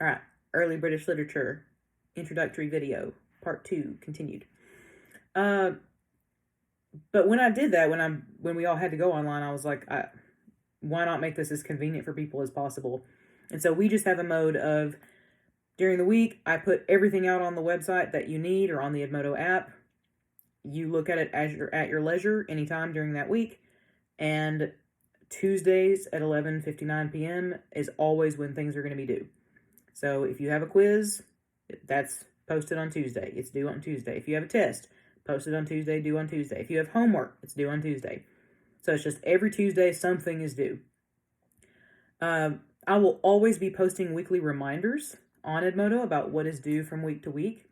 All right. Early British Literature, Introductory Video, Part 2, continued. But when I did that, when we all had to go online, I was like, why not make this as convenient for people as possible? And so we just have a mode of, during the week, I put everything out on the website that you need or on the Edmodo app. You look at it as you're at your leisure anytime during that week. And Tuesdays at 11:59 p.m. is always when things are going to be due. So if you have a quiz, that's posted on Tuesday. It's due on Tuesday. If you have a test, posted on Tuesday, due on Tuesday. If you have homework, it's due on Tuesday. So it's just every Tuesday something is due. I will always be posting weekly reminders on Edmodo about what is due from week to week.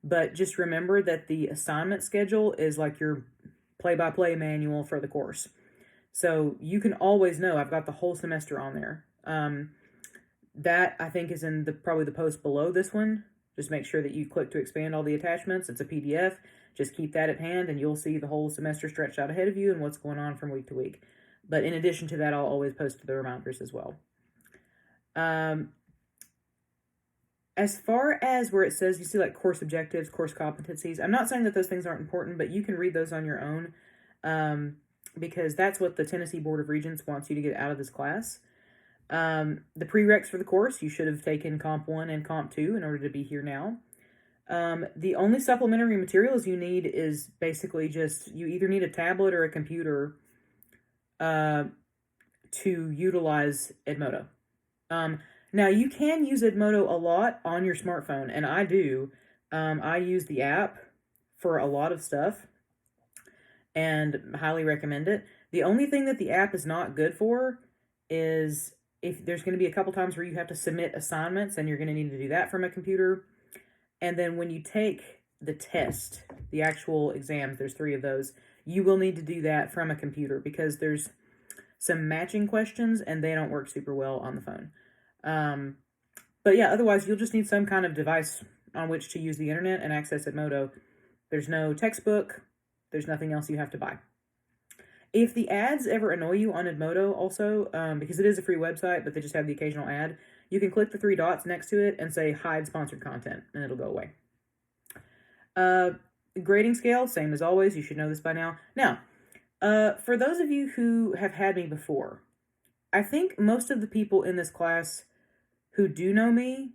But just remember that the assignment schedule is like your play-by-play manual for the course. So you can always know I've got the whole semester on there. That I think is in probably the post below this one. Just make sure that you click to expand all the attachments. It's a PDF. Just keep that at hand and you'll see the whole semester stretched out ahead of you and what's going on from week to week. But in addition to that, I'll always post the reminders as well. As far as where it says, you see like course objectives, course competencies, I'm not saying that those things aren't important, but you can read those on your own because that's what the Tennessee Board of Regents wants you to get out of this class. The prereqs for the course, you should have taken Comp 1 and Comp 2 in order to be here now. The only supplementary materials you need is basically just, you either need a tablet or a computer to utilize Edmodo. Now, you can use Edmodo a lot on your smartphone, and I do. I use the app for a lot of stuff and highly recommend it. The only thing that the app is not good for is if there's going to be a couple times where you have to submit assignments and you're going to need to do that from a computer. And then when you take the test, the actual exams, there's 3 of those, you will need to do that from a computer because there's some matching questions and they don't work super well on the phone. But yeah, otherwise you'll just need some kind of device on which to use the internet and access Edmodo. There's no textbook. There's nothing else you have to buy. If the ads ever annoy you on Edmodo also, because it is a free website, but they just have the occasional ad, you can click the 3 dots next to it and say hide sponsored content, and it'll go away. Grading scale, same as always. You should know this by now. Now, for those of you who have had me before, I think most of the people in this class who do know me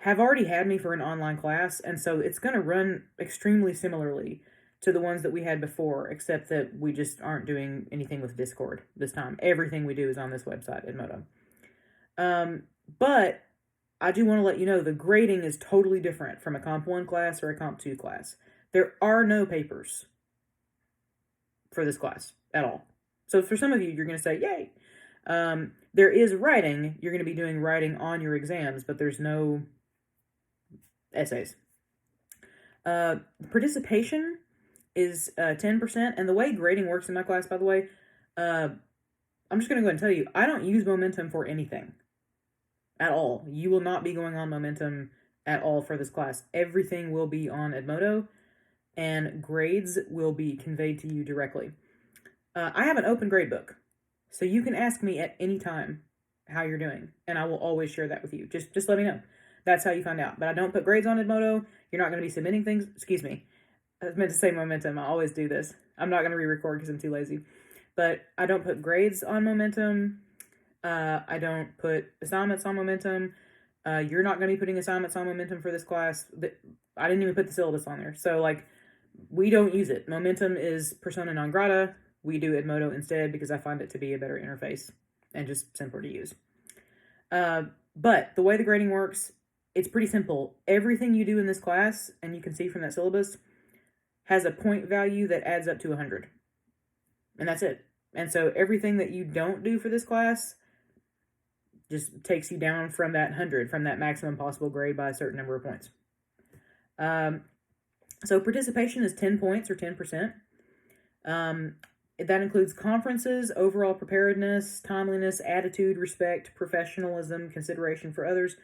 have already had me for an online class, and so it's going to run extremely similarly to the ones that we had before, except that we just aren't doing anything with Discord this time. Everything we do is on this website, Edmodo. But I do want to let you know the grading is totally different from a Comp 1 class or a Comp 2 class. There are no papers for this class at all. So for some of you, you're going to say, yay. There is writing. You're going to be doing writing on your exams, but there's no essays. Participation is 10%. And the way grading works in my class, by the way, I'm just going to go ahead and tell you, I don't use momentum for anything at all. You will not be going on momentum at all for this class. Everything will be on Edmodo, and grades will be conveyed to you directly. I have an open grade book, so you can ask me at any time how you're doing, and I will always share that with you. Just let me know. That's how you find out. But I don't put grades on Edmodo. You're not going to be submitting things. Excuse me. I was meant to say momentum. I always do this. I'm not going to re-record because I'm too lazy. But I don't put grades on momentum. I don't put assignments on momentum. You're not going to be putting assignments on momentum for this class. I didn't even put the syllabus on there. So, like, we don't use it. Momentum is persona non grata. We do Edmodo instead because I find it to be a better interface and just simpler to use. But the way the grading works, it's pretty simple. Everything you do in this class, and you can see from that syllabus, has a point value that adds up to 100. And that's it. And so everything that you don't do for this class just takes you down from that 100, from that maximum possible grade by a certain number of points. So participation is 10 points or 10%. That includes conferences, overall preparedness, timeliness, attitude, respect, professionalism, consideration for others.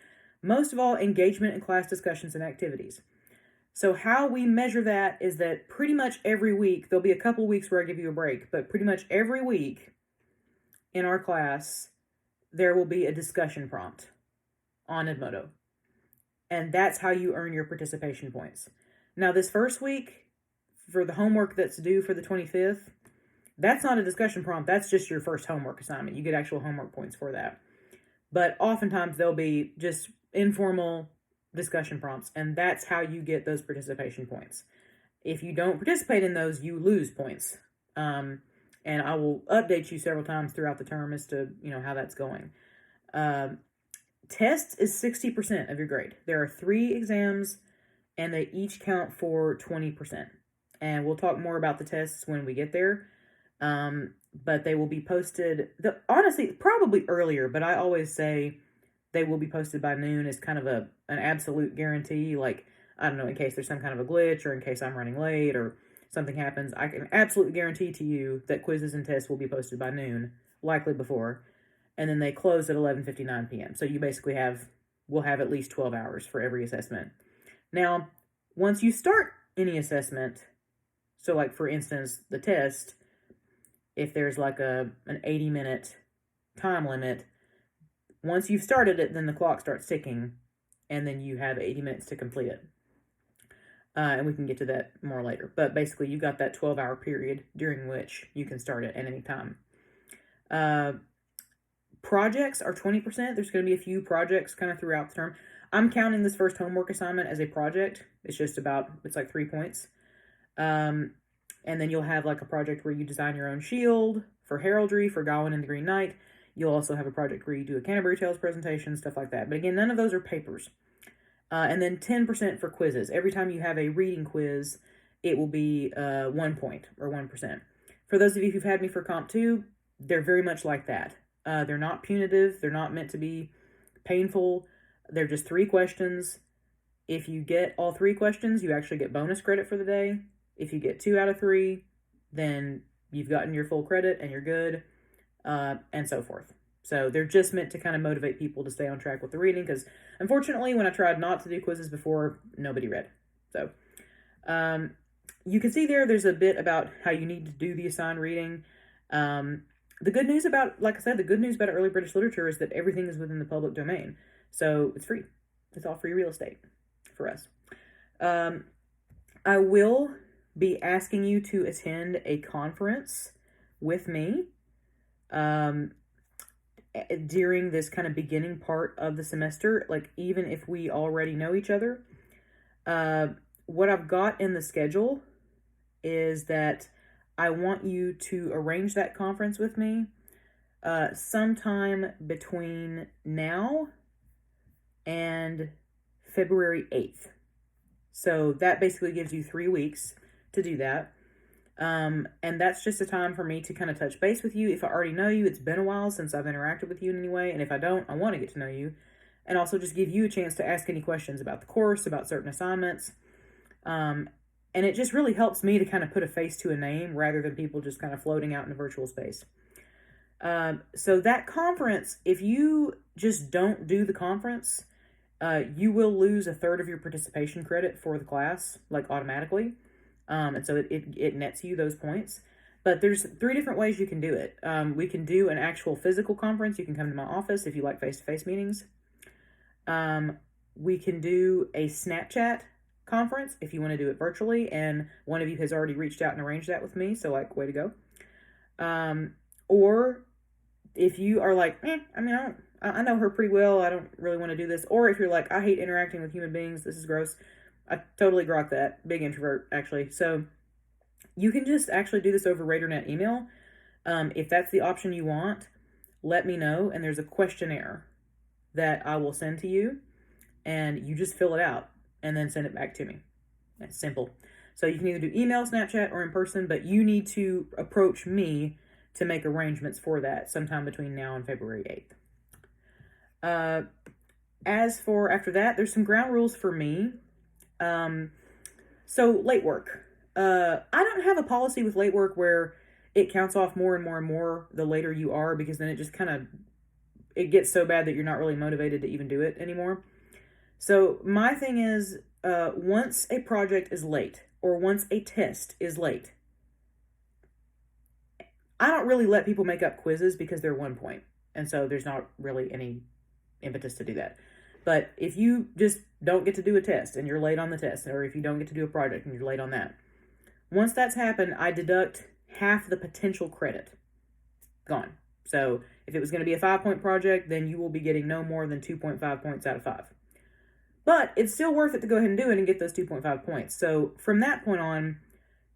Most of all, engagement in class discussions and activities. So how we measure that is that pretty much every week, there'll be a couple weeks where I give you a break, but pretty much every week in our class, there will be a discussion prompt. on Edmodo. And that's how you earn your participation points. Now, this first week, for the homework that's due for the 25th, that's not a discussion prompt. That's just your first homework assignment. You get actual homework points for that. But oftentimes there'll be just informal discussion prompts, and that's how you get those participation points. If you don't participate in those, you lose points. And I will update you several times throughout the term as to, how that's going. Tests is 60% of your grade. There are 3 exams, and they each count for 20%. And we'll talk more about the tests when we get there. But they will be posted, honestly, probably earlier, but I always say they will be posted by noon as kind of an absolute guarantee. Like, I don't know, in case there's some kind of a glitch or in case I'm running late or something happens, I can absolutely guarantee to you that quizzes and tests will be posted by noon, likely before. And then they close at 11:59 p.m. So you basically will have at least 12 hours for every assessment. Now, once you start any assessment, so like for instance, the test, if there's like an 80-minute time limit, once you've started it, then the clock starts ticking, and then you have 80 minutes to complete it. And we can get to that more later. But basically, you've got that 12-hour period during which you can start it at any time. Projects are 20%. There's going to be a few projects kind of throughout the term. I'm counting this first homework assignment as a project. It's like 3 points. And then you'll have like a project where you design your own shield for heraldry for Gawain and the Green Knight. You'll also have a project where you do a Canterbury Tales presentation, stuff like that. But again, none of those are papers. And then 10% for quizzes. Every time you have a reading quiz, it will be 1 point or 1%. For those of you who've had me for Comp 2, they're very much like that. They're not punitive. They're not meant to be painful. They're just 3 questions. If you get all 3 questions, you actually get bonus credit for the day. If you get 2 out of 3, then you've gotten your full credit and you're good, and so forth. So they're just meant to kind of motivate people to stay on track with the reading, because unfortunately, when I tried not to do quizzes before, nobody read. So you can see there's a bit about how you need to do the assigned reading. The good news about, like I said, the good news about early British literature is that everything is within the public domain. So it's free. It's all free real estate for us. I will be asking you to attend a conference with me during this kind of beginning part of the semester, like even if we already know each other. What I've got in the schedule is that I want you to arrange that conference with me sometime between now and February 8th. So that basically gives you 3 weeks to do that. And that's just a time for me to kind of touch base with you. If I already know you, it's been a while since I've interacted with you in any way. And if I don't, I want to get to know you. And also just give you a chance to ask any questions about the course, about certain assignments. And it just really helps me to kind of put a face to a name rather than people just kind of floating out in a virtual space. So that conference, if you just don't do the conference, you will lose 1/3 of your participation credit for the class, like automatically. And so it nets you those points. But there's 3 different ways you can do it. We can do an actual physical conference. You can come to my office if you like face-to-face meetings. We can do a Snapchat conference if you want to do it virtually, and one of you has already reached out and arranged that with me, so like, way to go. Or if you are like, I know her pretty well, I don't really want to do this. Or if you're like, I hate interacting with human beings, this is gross. I totally grok that. Big introvert, actually. So you can just actually do this over RadarNet email. If that's the option you want, let me know. And there's a questionnaire that I will send to you. And you just fill it out and then send it back to me. It's simple. So you can either do email, Snapchat, or in person, but you need to approach me to make arrangements for that sometime between now and February 8th. As for after that, there's some ground rules for me. So late work. I don't have a policy with late work where it counts off more and more and more the later you are, because then it just it gets so bad that you're not really motivated to even do it anymore. So my thing is, once a project is late or once a test is late, I don't really let people make up quizzes because they're 1 point. And so there's not really any impetus to do that. But if you just don't get to do a test and you're late on the test, or if you don't get to do a project and you're late on that, once that's happened, I deduct half the potential credit. Gone. So if it was going to be a 5-point project, then you will be getting no more than 2.5 points out of 5. But it's still worth it to go ahead and do it and get those 2.5 points. So from that point on,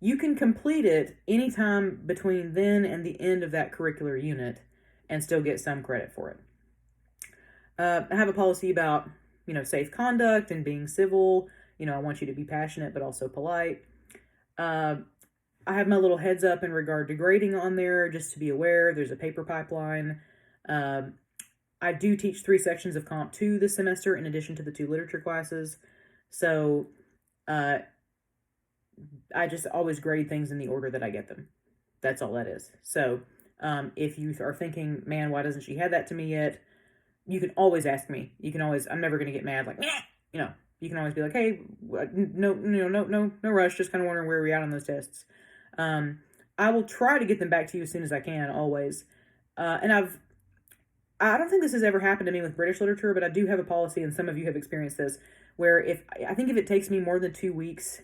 you can complete it anytime between then and the end of that curricular unit and still get some credit for it. I have a policy about, safe conduct and being civil. I want you to be passionate but also polite. I have my little heads up in regard to grading on there, just to be aware. There's a paper pipeline. I do teach 3 sections of Comp 2 this semester in addition to the 2 literature classes. So I just always grade things in the order that I get them. That's all that is. So if you are thinking, man, why doesn't she have that to me yet? You can always ask me. I'm never going to get mad like, you can always be like, hey, no rush. Just kind of wondering where we're at on those tests. I will try to get them back to you as soon as I can, always. And I don't think this has ever happened to me with British literature, but I do have a policy, and some of you have experienced this, where if it takes me more than 2 weeks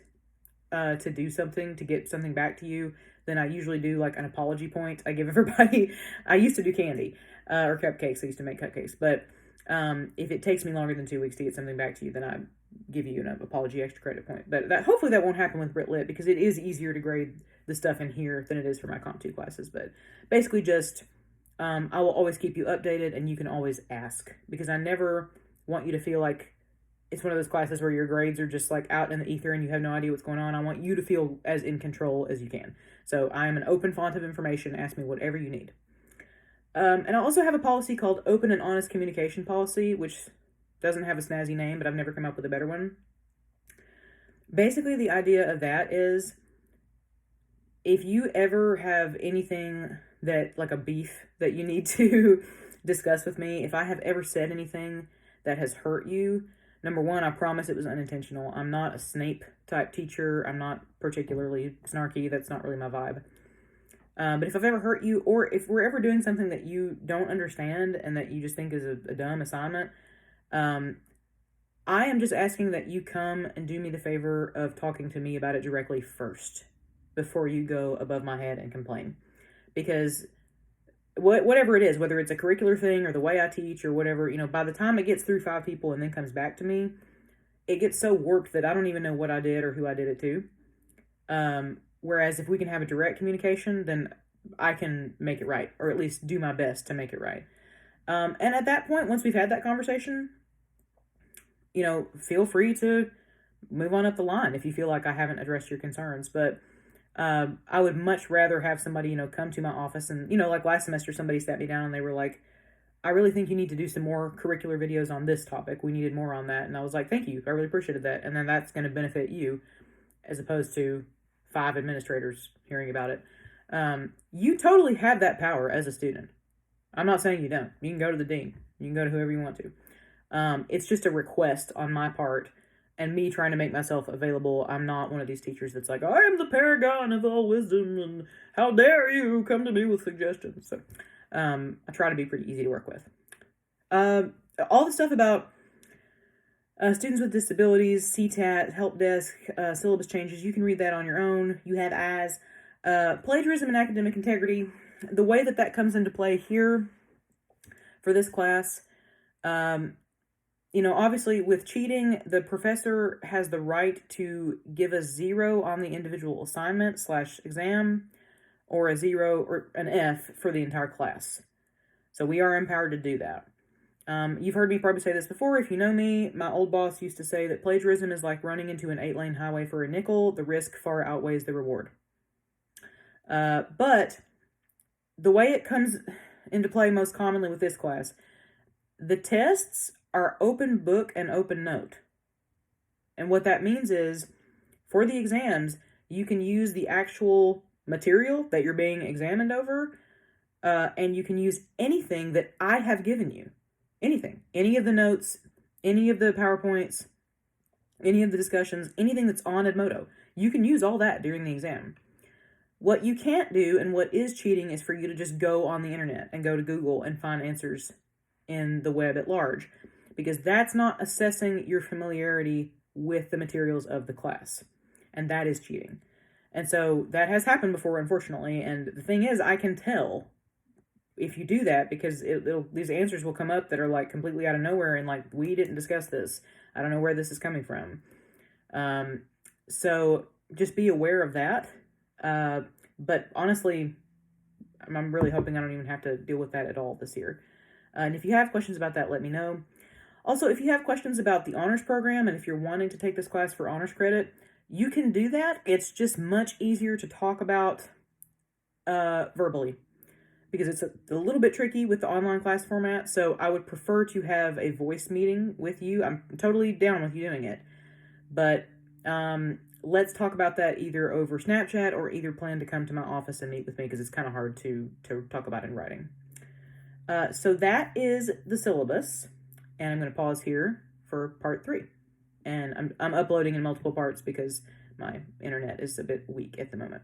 to do something, to get something back to you, then I usually do like an apology point. I give everybody, I used to do candy or cupcakes. I used to make cupcakes. But if it takes me longer than 2 weeks to get something back to you, then I give you an apology extra credit point. But hopefully that won't happen with Brit Lit, because it is easier to grade the stuff in here than it is for my Comp 2 classes. But basically just, I will always keep you updated, and you can always ask, because I never want you to feel like it's one of those classes where your grades are just like out in the ether and you have no idea what's going on. I want you to feel as in control as you can. So I am an open font of information. Ask me whatever you need. And I also have a policy called Open and Honest Communication Policy, which doesn't have a snazzy name, but I've never come up with a better one. Basically, the idea of that is, if you ever have anything that, like a beef that you need to discuss with me, if I have ever said anything that has hurt you, number one, I promise it was unintentional. I'm not a Snape type teacher. I'm not particularly snarky. That's not really my vibe. But if I've ever hurt you, or if we're ever doing something that you don't understand and that you just think is a dumb assignment, I am just asking that you come and do me the favor of talking to me about it directly first before you go above my head and complain. Because whatever it is, whether it's a curricular thing or the way I teach or whatever, by the time it gets through 5 people and then comes back to me, it gets so warped that I don't even know what I did or who I did it to. Whereas if we can have a direct communication, then I can make it right, or at least do my best to make it right. And at that point, once we've had that conversation, feel free to move on up the line if you feel like I haven't addressed your concerns. But I would much rather have somebody, come to my office and, like last semester, somebody sat me down and they were like, I really think you need to do some more curricular videos on this topic. We needed more on that. And I was like, thank you. I really appreciated that. And then that's going to benefit you as opposed to 5 administrators hearing about it. You totally have that power as a student. I'm not saying you don't. You can go to the dean. You can go to whoever you want to. It's just a request on my part and me trying to make myself available. I'm not one of these teachers that's like, I am the paragon of all wisdom and how dare you come to me with suggestions. So I try to be pretty easy to work with. All the stuff about students with disabilities, CTAT, help desk, syllabus changes, you can read that on your own. You have eyes. Plagiarism and academic integrity. The way that comes into play here for this class, obviously with cheating, the professor has the right to give a 0 on the individual assignment / exam, or a 0 or an F for the entire class. So we are empowered to do that. You've heard me probably say this before. If you know me, my old boss used to say that plagiarism is like running into an 8-lane highway for a nickel. The risk far outweighs the reward. But the way it comes into play most commonly with this class, the tests are open book and open note. And what that means is, for the exams, you can use the actual material that you're being examined over, and you can use anything that I have given you. Anything. Any of the notes, any of the PowerPoints, any of the discussions, anything that's on Edmodo. You can use all that during the exam. What you can't do, and what is cheating, is for you to just go on the internet and go to Google and find answers in the web at large. because that's not assessing your familiarity with the materials of the class. And that is cheating. And so that has happened before, unfortunately. And the thing is, I can tell if you do that because these answers will come up that are like completely out of nowhere and like, we didn't discuss this. I don't know where this is coming from. So just be aware of that. But honestly, I'm really hoping I don't even have to deal with that at all this year. And if you have questions about that, let me know. Also, if you have questions about the honors program and if you're wanting to take this class for honors credit, you can do that. It's just much easier to talk about verbally because it's a little bit tricky with the online class format. So I would prefer to have a voice meeting with you. I'm totally down with you doing it. But let's talk about that either over Snapchat or either plan to come to my office and meet with me because it's kind of hard to talk about in writing. So that is the syllabus, and I'm going to pause here for part 3. And I'm uploading in multiple parts because my internet is a bit weak at the moment.